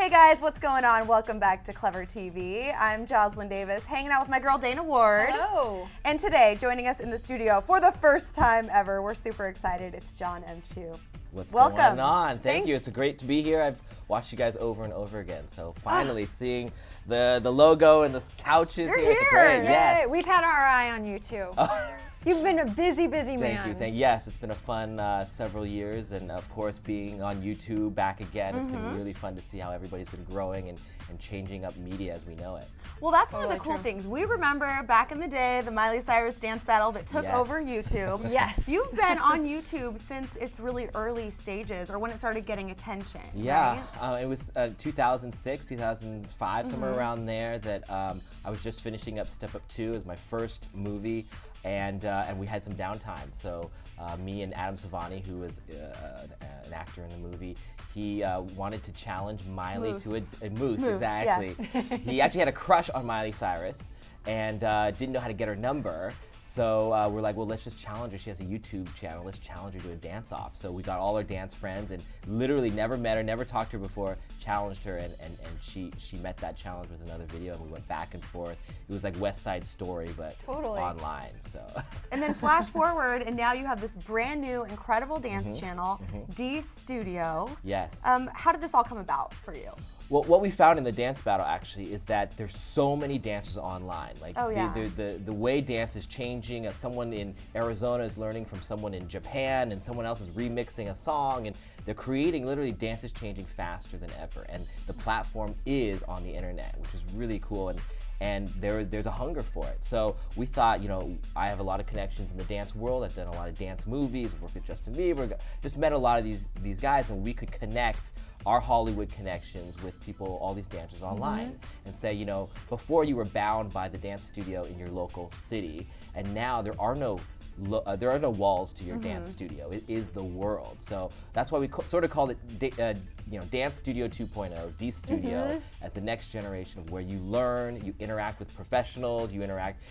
Hey guys, what's going on? Welcome back to Clever TV. I'm Joslyn Davis, hanging out with my girl Dana Ward. Hello. And today, joining us in the studio for the first time ever, we're super excited, it's Jon M. What's going on? Thank you. It's great to be here. I've watched you guys over and over again. So finally seeing the logo and the couches You're here. It's here. great. Hey, Yes. we've had our eye on you too. You've been a busy man. Thank you. Yes, it's been a fun several years, and of course being on YouTube back again, it's been really fun to see how everybody's been growing and changing up media as we know it. Well, that's one of the cool things. We remember back in the day, the Miley Cyrus dance battle that took over YouTube. Yes. You've been on YouTube since its really early stages, or when it started getting attention. Yeah, right? it was 2006, 2005, somewhere around there that I was just finishing up Step Up 2 as my first movie. And we had some downtime, so me and Adam Savani, who was an actor in the movie, he wanted to challenge Miley to a moose, exactly. Yes. He actually had a crush on Miley Cyrus and didn't know how to get her number. So we're like, well, let's just challenge her. She has a YouTube channel. Let's challenge her to a dance-off. So we got all our dance friends and literally never met her, never talked to her before, challenged her, and she met that challenge with another video, and we went back and forth. It was like West Side Story, but online. So. And then flash forward, and now you have this brand new, incredible dance channel, DS2DIO. Yes. How did this all come about for you? Well, what we found in the dance battle actually is that there's so many dancers online. Like the way dance is changing. Someone in Arizona is learning from someone in Japan, and someone else is remixing a song, and they're creating literally dance is changing faster than ever. And the platform is on the internet, which is really cool. And there's a hunger for it. So we thought, I have a lot of connections in the dance world. I've done a lot of dance movies. I've worked with Justin Bieber. Just met a lot of these guys, and we could connect our Hollywood connections with people, all these dancers online, and say, before you were bound by the dance studio in your local city, and now there are no walls to your dance studio. It is the world. So that's why we sort of called it, Dance Studio 2.0, D-Studio, as the next generation of where you learn, you interact with professionals, you interact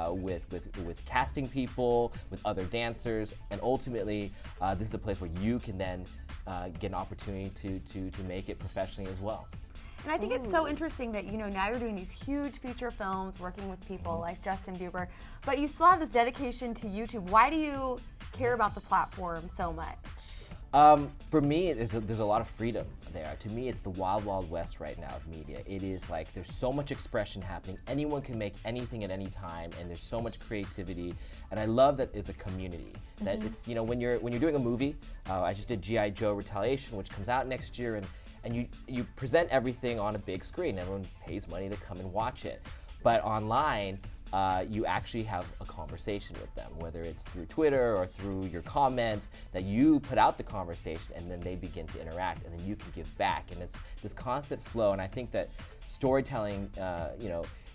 with casting people, with other dancers, and ultimately, this is a place where you can then get an opportunity to make it professionally as well. And I think it's so interesting that, now you're doing these huge feature films, working with people like Justin Bieber, but you still have this dedication to YouTube. Why do you care about the platform so much? For me, there's a lot of freedom there. To me, it's the wild, wild west right now of media. It is like there's so much expression happening. Anyone can make anything at any time, and there's so much creativity. And I love that it's a community. That it's when you're doing a movie. I just did G.I. Joe Retaliation, which comes out next year, and you present everything on a big screen. Everyone pays money to come and watch it. But online, you actually have a conversation with them, whether it's through Twitter or through your comments, that you put out the conversation and then they begin to interact, and then you can give back. And it's this constant flow, and I think that storytelling,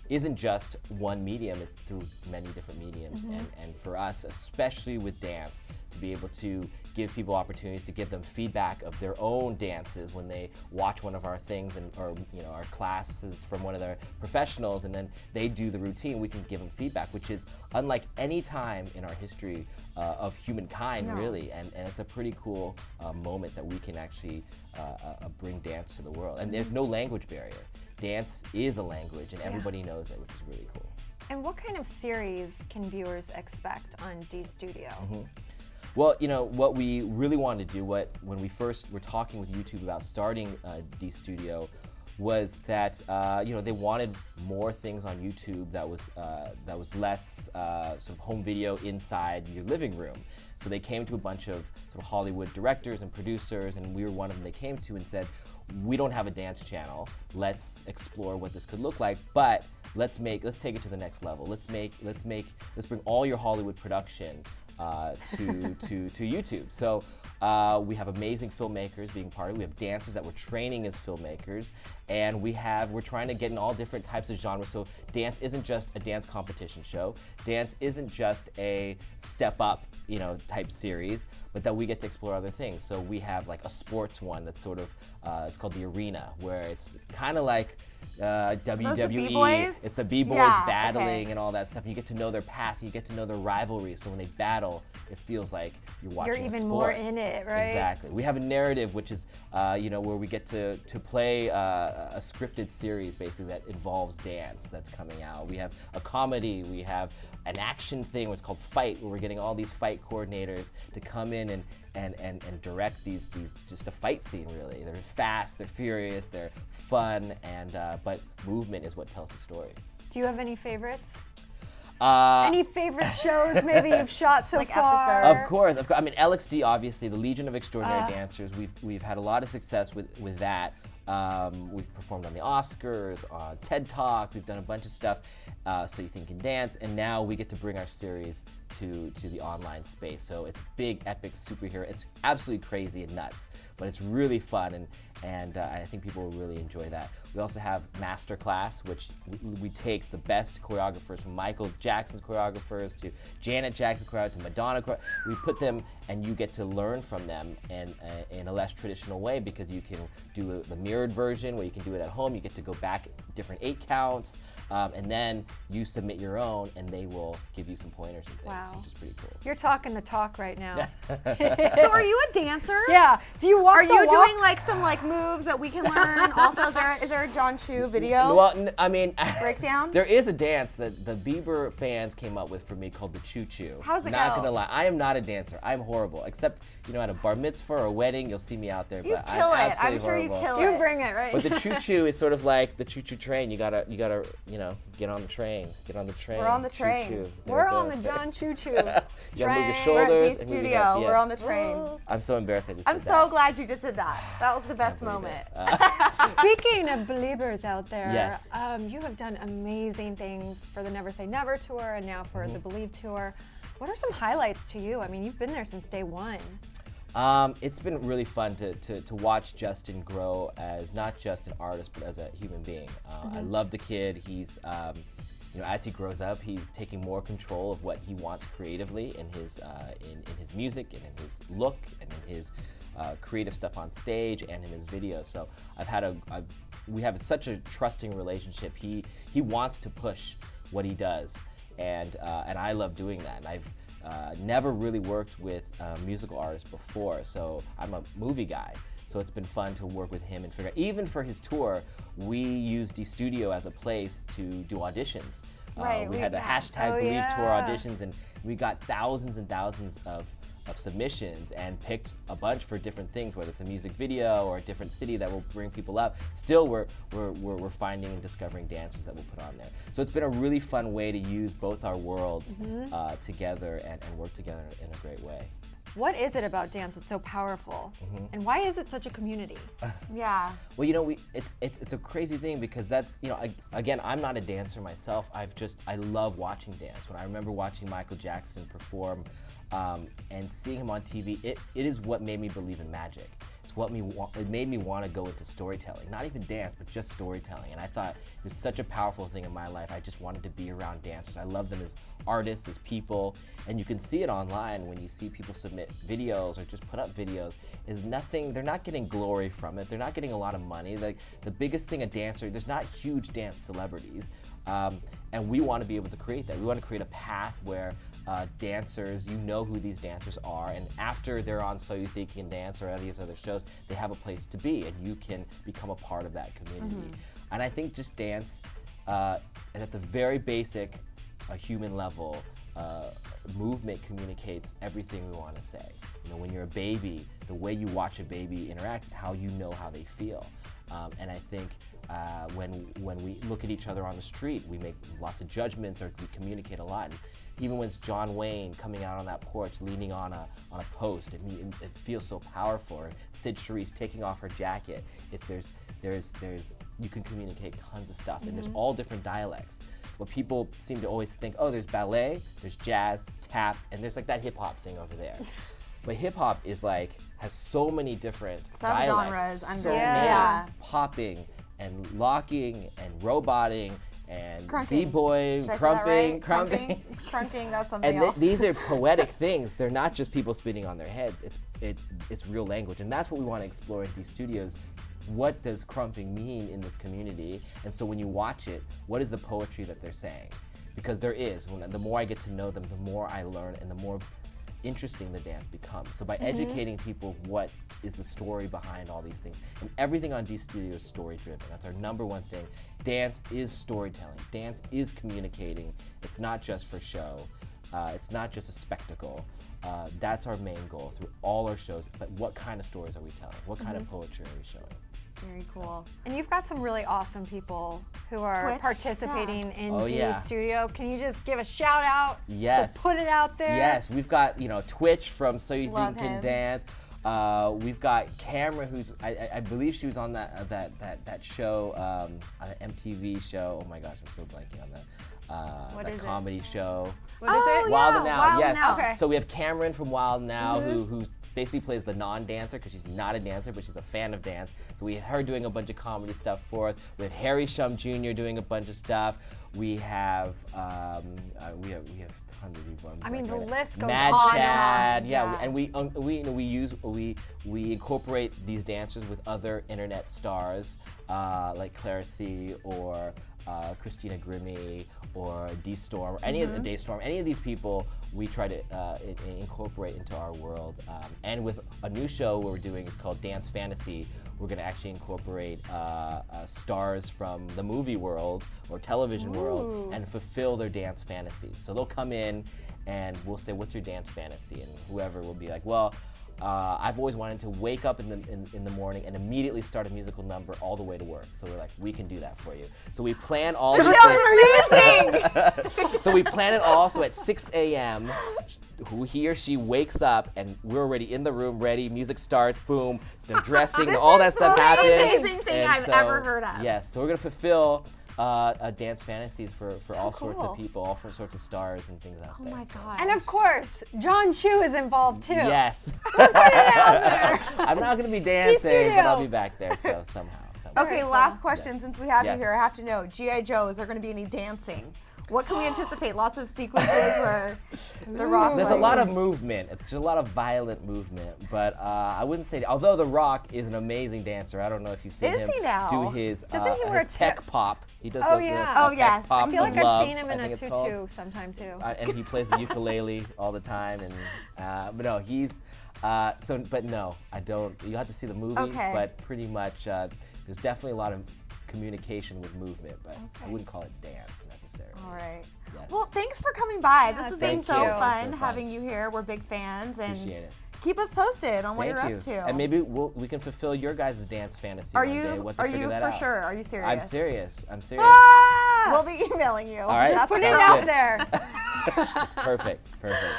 isn't just one medium, it's through many different mediums. And for us, especially with dance, to be able to give people opportunities to give them feedback of their own dances when they watch one of our things or our classes from one of their professionals, and then they do the routine, we can give them feedback, which is unlike any time in our history of humankind, really. And it's a pretty cool moment that we can actually bring dance to the world. And there's no language barrier. Dance is a language, and everybody knows it, which is really cool. And what kind of series can viewers expect on D-Studio? Well, what we really wanted to do, when we first were talking with YouTube about starting D-Studio, was that they wanted more things on YouTube that was less sort of home video inside your living room. So they came to a bunch of sort of Hollywood directors and producers, and we were one of them they came to and said, we don't have a dance channel. Let's explore what this could look like, but let's take it to the next level. Let's bring all your Hollywood production to YouTube. So we have amazing filmmakers being part of it. We have dancers that we're training as filmmakers, and we're trying to get in all different types of genres. So dance isn't just a dance competition show. Dance isn't just a step up, type series, but that we get to explore other things. So we have like a sports one that's sort of it's called The Arena, where it's kind of like WWE. It's the B-boys battling and all that stuff. And you get to know their past, and you get to know their rivalries. So when they battle, battle, it feels like you're watching You're a even sport. more in it, right? Exactly. We have a narrative, which is, where we get to play a scripted series, basically, that involves dance that's coming out. We have a comedy. We have an action thing, what's called Fight, where we're getting all these fight coordinators to come in and direct these just a fight scene, really. They're fast, they're furious, they're fun, but movement is what tells the story. Do you have any favorites? Any favorite shows maybe you've shot so far? Of course. I mean, LXD, obviously, the Legion of Extraordinary Dancers. We've had a lot of success with that. We've performed on the Oscars, on TED Talk. We've done a bunch of stuff. So You Think You Can Dance, and now we get to bring our series to the online space. So it's big, epic superhero. It's absolutely crazy and nuts, but it's really fun, and I think people will really enjoy that. We also have Masterclass, which we take the best choreographers from Michael Jackson's choreographers to Janet Jackson's choreographers to Madonna. We put them, and you get to learn from them in a less traditional way, because you can do the mirrored version where you can do it at home. You get to go back different 8 counts, and then you submit your own, and they will give you some pointers and things, Wow. which is pretty cool. You're talking the talk right now. So are you a dancer? Yeah. Do you walk Are the you walk? doing like some moves that we can learn? Also, is there a John Chu video Well, I mean, breakdown? there is a dance that the Bieber fans came up with for me called the Choo Choo. How's it Not go? gonna lie, I am not a dancer. I'm horrible. Except, at a bar mitzvah or a wedding, you'll see me out there. You but kill I'm it. absolutely I'm sure you horrible. kill You it. bring it, right? But the Choo Choo is sort of like the Choo Choo train. You gotta, get on the train. Get on the train. We're on the Choo train. Choo. There We're it on the goes. John Choo Choo. You gotta move your train. We're shoulders. at and move your DS2DIO. hips, We're yes. on the train. I'm so embarrassed I just I'm did so that. glad you just did that. That was the best believe moment. it. Speaking of believers out there, Yes. You have done amazing things for the Never Say Never tour and now for the Believe tour. What are some highlights to you? I mean, you've been there since day one. It's been really fun to watch Justin grow as not just an artist, but as a human being. I love the kid. He's, as he grows up, he's taking more control of what he wants creatively in his music and in his look and in his creative stuff on stage and in his videos. So we have such a trusting relationship. He wants to push what he does, and I love doing that. And I've never really worked with musical artists before, so I'm a movie guy. So it's been fun to work with him and figure out. Even for his tour, we used DS2DIO as a place to do auditions. Right, We had a hashtag Oh, Believe Tour yeah. auditions, and we got thousands and thousands of submissions and picked a bunch for different things, whether it's a music video or a different city that will bring people up. Still, we're finding and discovering dancers that we'll put on there. So it's been a really fun way to use both our worlds together and work together in a great way. What is it about dance that's so powerful? And why is it such a community? Yeah. Well, it's a crazy thing, because that's, again, I'm not a dancer myself. I love watching dance. When I remember watching Michael Jackson perform and seeing him on TV, it is what made me believe in magic. It made me want to go into storytelling, not even dance, but just storytelling. And I thought it was such a powerful thing in my life. I just wanted to be around dancers. I love them as artists, as people, and you can see it online when you see people submit videos or just put up videos. They're not getting glory from it. They're not getting a lot of money. Like, the biggest thing a dancer, there's not huge dance celebrities, and we want to be able to create that. We want to create a path where dancers, who these dancers are, and after they're on So You Think You Can Dance or any of these other shows, they have a place to be, and you can become a part of that community. And I think just dance is at the very basic, a human level. Movement communicates everything we want to say. When you're a baby, the way you watch a baby interact is how you know how they feel. And I think when we look at each other on the street, we make lots of judgments, or we communicate a lot. And even when it's John Wayne coming out on that porch, leaning on a post, it feels so powerful. Or Sid Charisse taking off her jacket. You can communicate tons of stuff, and there's all different dialects. What people seem to always think, there's ballet, there's jazz, tap, and there's like that hip hop thing over there. But hip hop is has so many different Subgenres dialects, under so it. many, Yeah. popping and locking and roboting and Crunking. b-boy, Should I say that crumping, right? crumping. Crunking, that's something And else. these are poetic things. They're not just people spitting on their heads. It's real language, and that's what we want to explore in DS2DIOs. What does crumping mean in this community? And so when you watch it, what is the poetry that they're saying? Because there is. The more I get to know them, the more I learn, and the more interesting the dance becomes. So by educating people of what is the story behind all these things, and everything on DS2DIO is story driven. That's our #1 thing. Dance is storytelling. Dance is communicating. It's not just for show. It's not just a spectacle. That's our main goal through all our shows. But what kind of stories are we telling? What kind of poetry are we showing? Very cool. And you've got some really awesome people who are Twitch, participating in Oh, yeah. DS2DIO. Can you just give a shout out? Yes. Just put it out there. Yes, we've got Twitch from So You Love Think You Can him. Dance. We've got Cameron, who's I believe she was on that show, an MTV show. Oh my gosh, I'm so blanking on that. What that is it? comedy show. What is it? yeah. Wild and Out, Wild yes. and Out. Okay. So we have Cameron from Wild and Out, who basically plays the non-dancer because she's not a dancer, but she's a fan of dance. So we have her doing a bunch of comedy stuff for us. We have Harry Shum Jr. doing a bunch of stuff. We have tons of people. I mean, the Right now. list goes Mad on Chad, and on. yeah, and we incorporate these dancers with other internet stars like Clara C or Christina Grimmie or D Storm or any of the Daystorm, any of these people we try to incorporate into our world. And with a new show we're doing is called Dance Fantasy. We're going to actually incorporate stars from the movie world or television world and fulfill their dance fantasy. So they'll come in and we'll say, "What's your dance fantasy?" And whoever will be like, "Well, I've always wanted to wake up in the morning and immediately start a musical number all the way to work." So we're like, "We can do that for you." So we plan all these things. Amazing! So we plan it all. So at 6 a.m., he or she wakes up and we're already in the room, ready. Music starts, boom, the dressing, This all is that stuff the most happens. amazing thing And I've ever heard of. Yes, so we're gonna fulfill dance fantasies for all sorts cool. of people, all sorts of stars and things out Oh there. my God. And of course, John Chu is involved too. Yes. Put it out there. I'm not gonna be dancing, but I'll DS2DIO. be back there. So somehow. Okay, Very cool. last question. Since we have you Yes. here, I have to know, G.I. Joe, is there going to be any dancing? What can we anticipate? Lots of sequences where The Rock. There's a like- lot of movement. It's just a lot of violent movement, but I wouldn't say. Although The Rock is an amazing dancer, I don't know if you've seen Is him he now? do his Doesn't he wear his a peck tip? pop. He does. Oh, the yeah. Oh, peck yes. pop I feel like of I've love, seen him I in a think it's called. tutu sometime too. And he plays the ukulele all the time, and but no, he's but no, I don't. You have to see the movie, Okay. but pretty much there's definitely a lot of communication with movement, but I wouldn't call it dance necessarily. All right. Yes. Well, thanks for coming by. This has been thank so you. fun It's been having fun. you here. We're big fans, and Appreciate it. keep us posted on what Thank you're you. up to. And maybe we can fulfill your guys' dance fantasy are one day. you? We'll have to Are figure you that for out. sure? Are you serious? I'm serious. I'm serious. Ah! We'll be emailing you. All right. That's Put it Sounds out good. there. Perfect.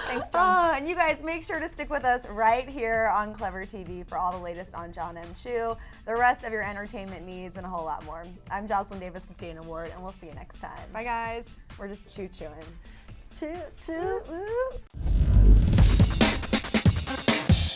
Thanks, John. And you guys make sure to stick with us right here on Clever TV for all the latest on Jon M. Chu, the rest of your entertainment needs, and a whole lot more. I'm Joslyn Davis with Dana Ward, and we'll see you next time. Bye, guys. We're just choo-chooing. Choo choo.